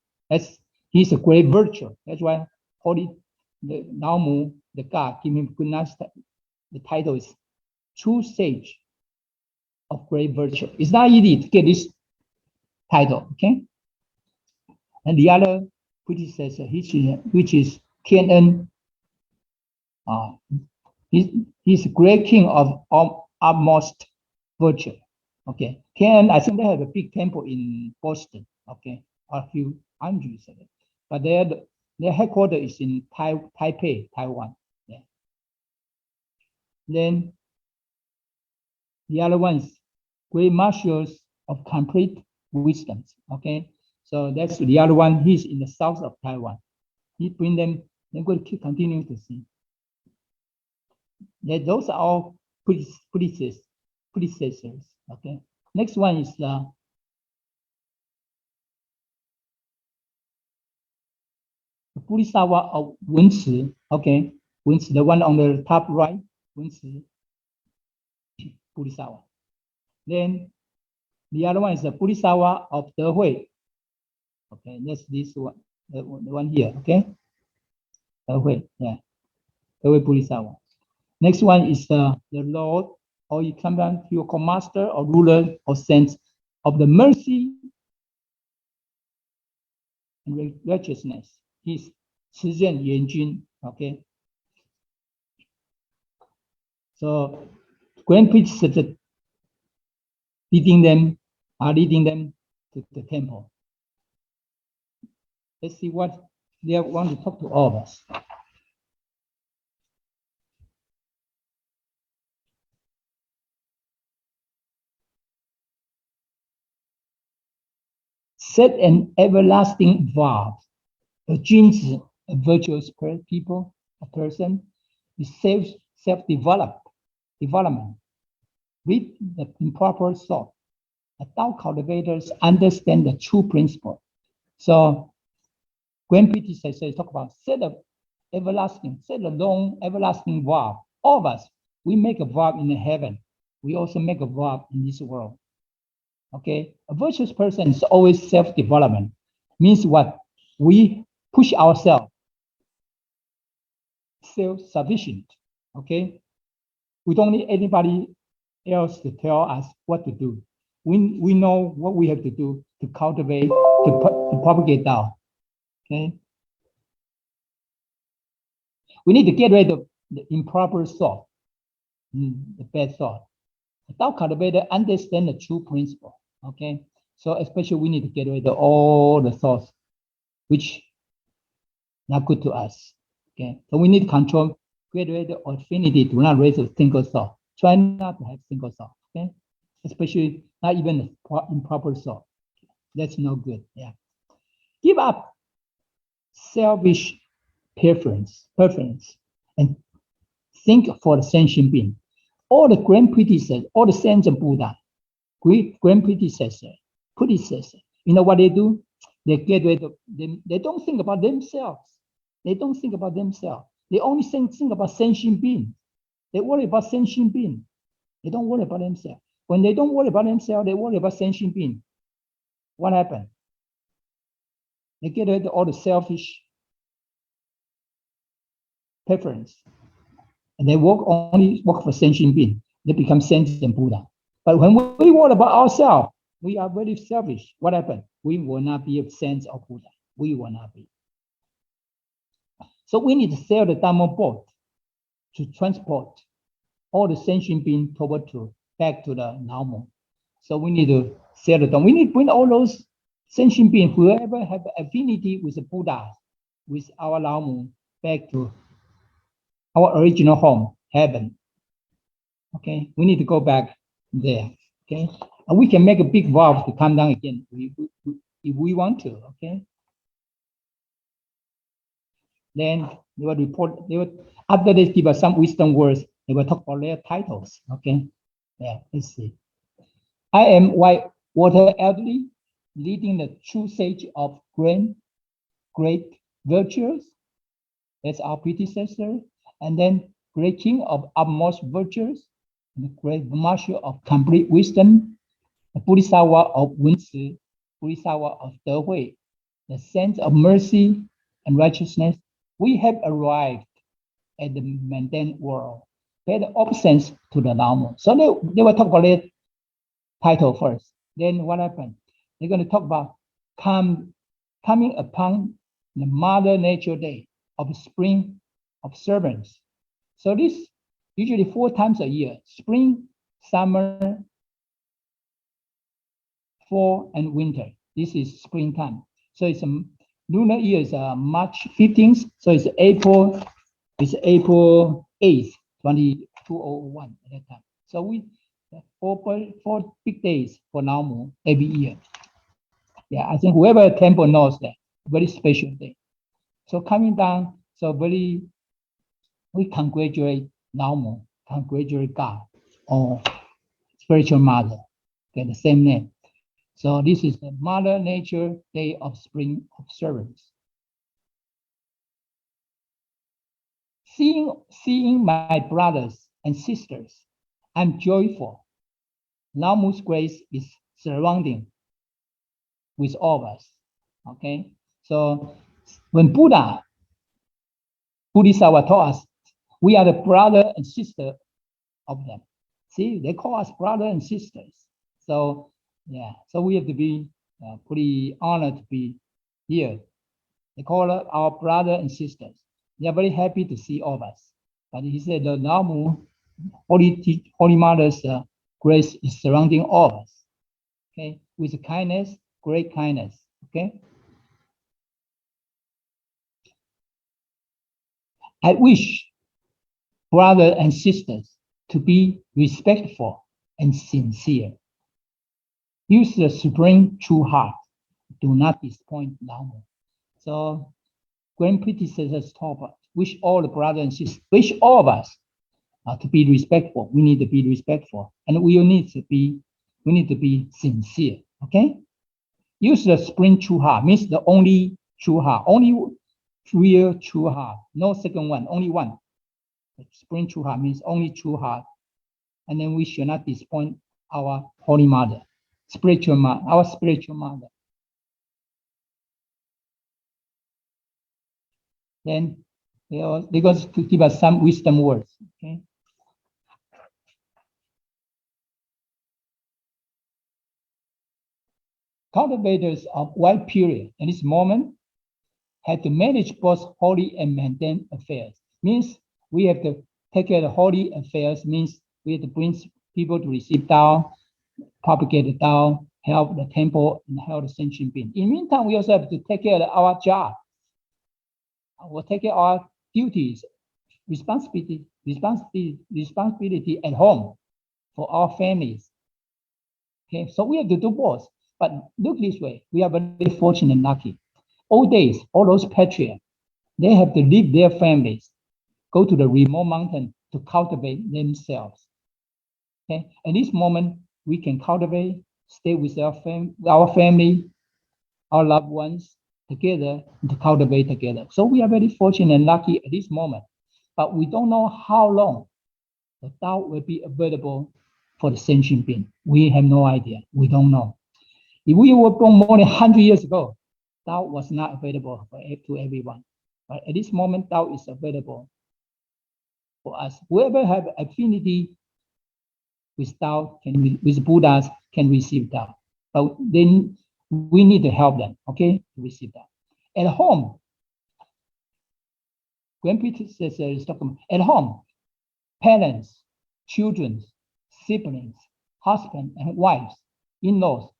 He's a great virtue. That's why the Naomu, the God, give him good nice. The title is True Sage of Great Virtue. It's not easy to get this title, okay? And the other predecessor, which is Tian he's a great king of utmost virtue. Okay, Tian, I think they have a big temple in Boston. Okay, a few hundreds of it, but their headquarters is in Taipei, Taiwan. Yeah. Then the other ones, great marshals of complete wisdom. Okay, so that's the other one. He's in the south of Taiwan. He bring them. They're going to keep continuing to see. That those are all predecessors. Okay. Next one is the Bodhisattva of Wenci. Okay, Wenci, the one on the top right, Wenci Bodhisattva. Then the other one is the Bodhisattva of Dehui. Okay, that's this one, the one here. Okay, Dehui, yeah, Dehui Bodhisattva. Next one is the Lord, or you sometimes you call master or ruler or sense of the mercy and righteousness. He's Shizhen Yanjun. Okay. So grand priests leading them to the temple. Let's see what they want to talk to all of us. Set an everlasting vow. A virtuous people, a person, is self-development. With the improper thought. Adult cultivators understand the true principle. So, grand predecessors talk about set a long, everlasting vow. All of us, we make a vow in the heaven. We also make a vow in this world. Okay, a virtuous person is always self-development. Means what? We push ourselves, self-sufficient. Okay, we don't need anybody else to tell us what to do. We know what we have to do to cultivate, to propagate Tao. Okay, we need to get rid of the improper thought, the bad thought. The Tao cultivator understand the true principle. Okay, so especially we need to get rid of all the thoughts which not good to us. Okay, so we need to control, get rid of affinity to not raise a single thought. Try not to have single thought. Okay, especially not even improper thought. That's no good. Yeah, give up selfish preference, and think for the sentient being. All the grand predecessors, all the saints of Buddha, great grand predecessor, you know what they do? They get rid of them. They don't think about themselves. They only think about sentient beings. They worry about sentient beings. They don't worry about themselves. When they don't worry about themselves, they worry about sentient beings. What happened? They get rid of all the selfish preference. And they only work for sentient beings. They become sentient Buddha. But when we worry about ourselves, we are very selfish. What happened? We will not be a sense of Buddha. We will not be. So we need to sail the Dhamma boat to transport all the sentient beings back to the normal. So we need to sail the Dhamma. We need to bring all those sentient beings, whoever have affinity with the Buddha, with our Laomu, back to our original home, heaven. Okay, we need to go back there. Okay, and we can make a big vow to come down again if we want to. Okay. Then they will report. After they give us some wisdom words, they will talk about their titles. Okay. Yeah. Let's see. I am White Water Elderly, leading the true sage of great virtues. That's our predecessor. And then great king of utmost virtues, the great marshal of complete wisdom, the Bodhisattva of Wenci, Bodhisattva of Dehui, the sense of mercy and righteousness. We have arrived at the mundane world. They're the opposites to the normal. So they will talk about their title first. Then what happened? They're going to talk about coming upon the Mother Nature Day of spring observance. So this usually 4 times a year: spring, summer, fall, and winter. This is springtime. So it's a lunar year is March 15th. So it's April 8th, 2201 at that time. So we four big days for Naomu every year. Yeah, I think whoever temple knows that very special day. So coming down, so we congratulate Naomu, congratulate God or spiritual mother, get the same name. So this is the Mother Nature Day of Spring observance. Seeing my brothers and sisters, I'm joyful. Naomu's grace is surrounding with all of us. Okay, so when Bodhisattva taught us, we are the brother and sister of them. See, they call us brother and sisters. So yeah, so we have to be pretty honored to be here. They call us our brother and sisters. They are very happy to see all of us. But he said the Naomu Holy Mother's grace is surrounding all of us. Okay, with kindness, great kindness. Okay. I wish brothers and sisters to be respectful and sincere. Use the supreme true heart. Do not disappoint Lao. So, grand predecessors taught us, wish all the brothers and sisters, wish all of us to be respectful. We need to be respectful, and we need to be sincere. Okay. Use the supreme true heart, means the only true heart, only real true heart, no second one, only one. Supreme true heart means only true heart. And then we should not disappoint our Holy Mother, spiritual mother, our spiritual mother. Then they're going to give us some wisdom words. Okay. Cultivators of white period in this moment had to manage both holy and mundane affairs. Means we have to take care of the holy affairs, means we have to bring people to receive Tao, propagate the Tao, help the temple, and help the sentient being. In the meantime, we also have to take care of our job. We'll take care of our duties, responsibility at home for our families. Okay, so we have to do both. But look this way, we are very fortunate and lucky. Old days, all those patriarchs, they have to leave their families, go to the remote mountain to cultivate themselves. Okay, at this moment, we can cultivate, stay with our family, our loved ones together, and to cultivate together. So we are very fortunate and lucky at this moment. But we don't know how long the Tao will be available for the sentient being. We have no idea. We don't know. If we were born more than 100 years ago, Tao was not available to everyone. But at this moment, Tao is available for us. Whoever have affinity with Tao, with Buddhas, can receive Tao. But then we need to help them, okay, to receive Tao. At home, grandparents, at home, parents, children, siblings, husband and wives, in-laws,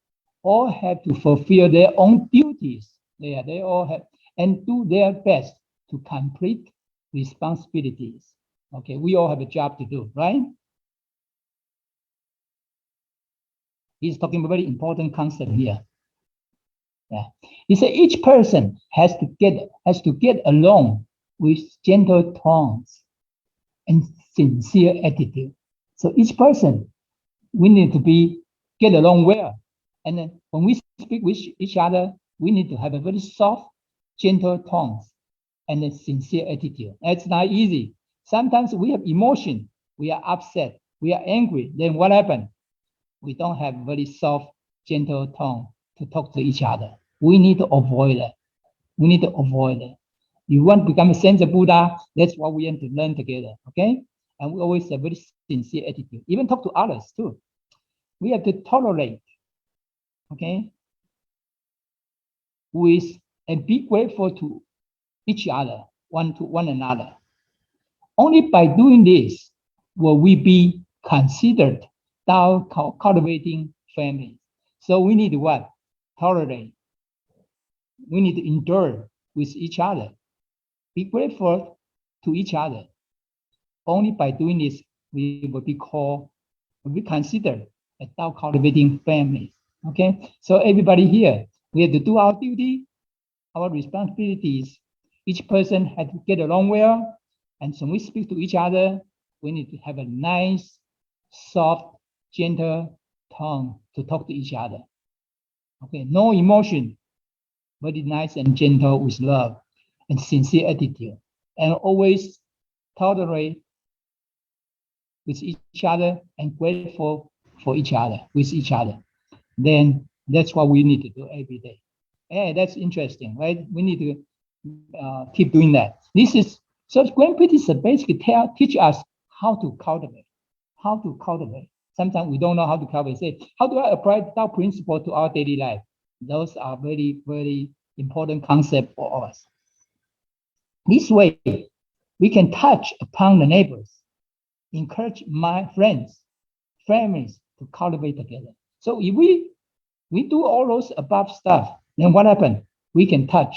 all have to fulfill their own duties. They all have, and do their best to complete responsibilities. Okay, we all have a job to do, right? He's talking about a very important concept here. Yeah. He said each person has to get along with gentle tones and sincere attitude. So each person, we need to get along well. And then when we speak with each other, we need to have a very soft, gentle tones and a sincere attitude. That's not easy. Sometimes we have emotion, we are upset, we are angry. Then what happened? We don't have very soft, gentle tone to talk to each other. We need to avoid it. We need to avoid it. You want to become a sense of Buddha, that's what we have to learn together, okay? And we always have a very sincere attitude. Even talk to others too. We have to tolerate, okay? And be grateful to each other, one another. Only by doing this will we be considered Tao cultivating family. So we need to what? Tolerate. We need to endure with each other. Be grateful to each other. Only by doing this, we will be considered a Tao cultivating families. Okay, so everybody here, we have to do our duty, our responsibilities. Each person has to get along well, and when we speak to each other, we need to have a nice, soft, gentle tone to talk to each other. Okay, no emotion, very nice and gentle with love and sincere attitude, and always tolerate with each other and grateful for each other, with each other. Then that's what we need to do every day. Hey, that's interesting, right? We need to keep doing that. This is, so Grand Predecessor basically teach us how to cultivate, Sometimes we don't know how to cultivate. Say, how do I apply Tao principle to our daily life? Those are very, very important concepts for us. This way, we can touch upon the neighbors encourage my friends, families to cultivate together. So if we do all those above stuff, then what happens? We can touch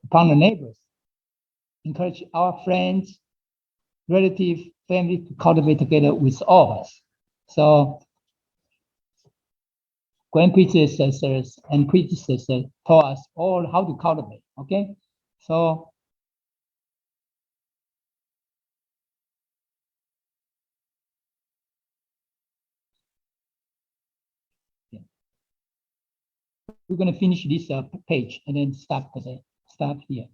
upon the neighbors, encourage our friends, relatives, family to cultivate together with all of us. So grand predecessors and predecessors taught us all how to cultivate, okay? So we're going to finish this page and then stop here.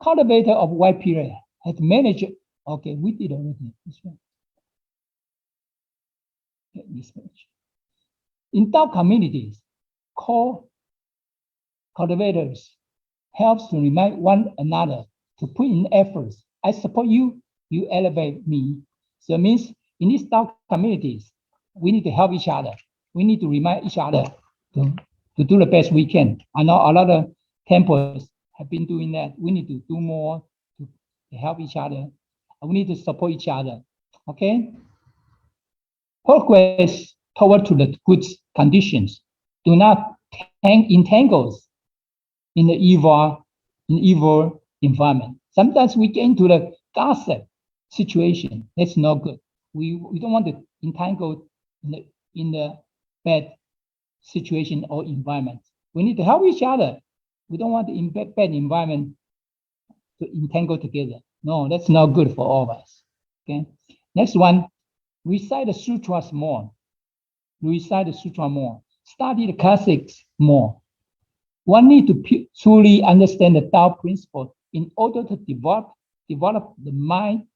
Cultivator of white period has managed. Okay, we did already. This one. Okay, this page. In Tao communities, cultivators helps to remind one another to put in efforts. I support you, you elevate me. So it means in these Tao communities, we need to help each other. We need to remind each other to do the best we can. I know a lot of temples have been doing that. We need to do more to help each other. We need to support each other. Okay? Progress toward to the good conditions. Do not entangle in the evil environment. Sometimes we get into the gossip situation. That's not good. We don't want to entangle in the bad situation or environment. We need to help each other. We don't want the bad environment to entangle together. No, that's not good for all of us. Okay. Next one, recite the sutras more. Recite the sutra more. Study the classics more. One need to truly understand the Tao principle in order to develop the mind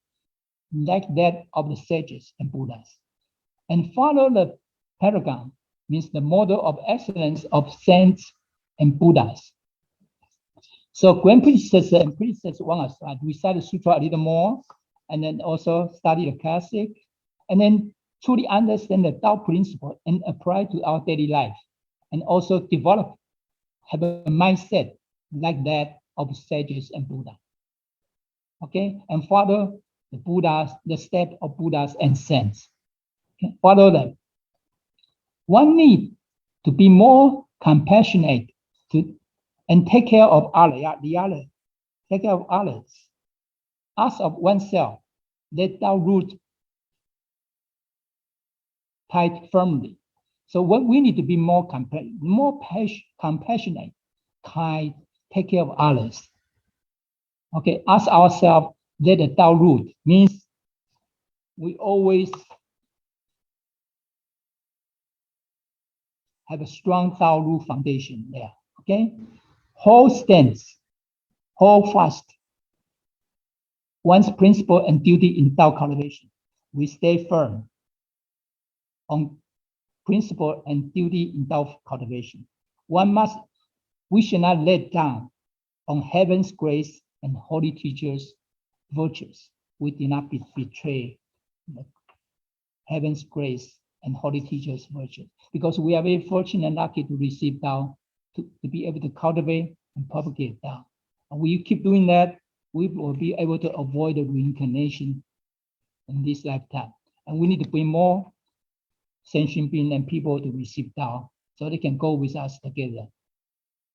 like that of the sages and Buddhas, and follow the paragon, means the model of excellence of saints and Buddhas. So grand predecessor and predecessor want us to recite the sutra a little more, and then also study the classic, and then truly understand the Tao principle and apply to our daily life, and also have a mindset like that of sages and Buddha. Okay, and follow the Buddhas, the step of Buddhas and saints. Okay? Follow them. One need to be more compassionate and take care of others. Take care of others. Ask of oneself. Let Tao root tight firmly. So what we need to be more compassionate, kind, take care of others. Okay, ask ourselves, let the Tao root, means we always have a strong Tao root foundation there. Okay, hold stance, hold fast one's principle and duty in Tao cultivation. We stay firm on principle and duty in Tao cultivation. We should not let down on heaven's grace and holy teachers' virtues. We do not betray heaven's grace and holy teachers' virtues, because we are very fortunate and lucky to receive Tao, to be able to cultivate and propagate Tao. And when you keep doing that, we will be able to avoid the reincarnation in this lifetime. And we need to bring more sentient beings and people to receive Tao so they can go with us together.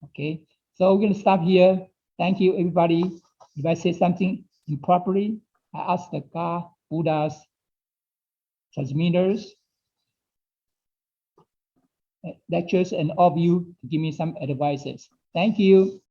Okay, so we're going to stop here. Thank you, everybody. If I say something improperly, I ask the God, Buddhas, transmitters, lectures, and all of you to give me some advices. Thank you.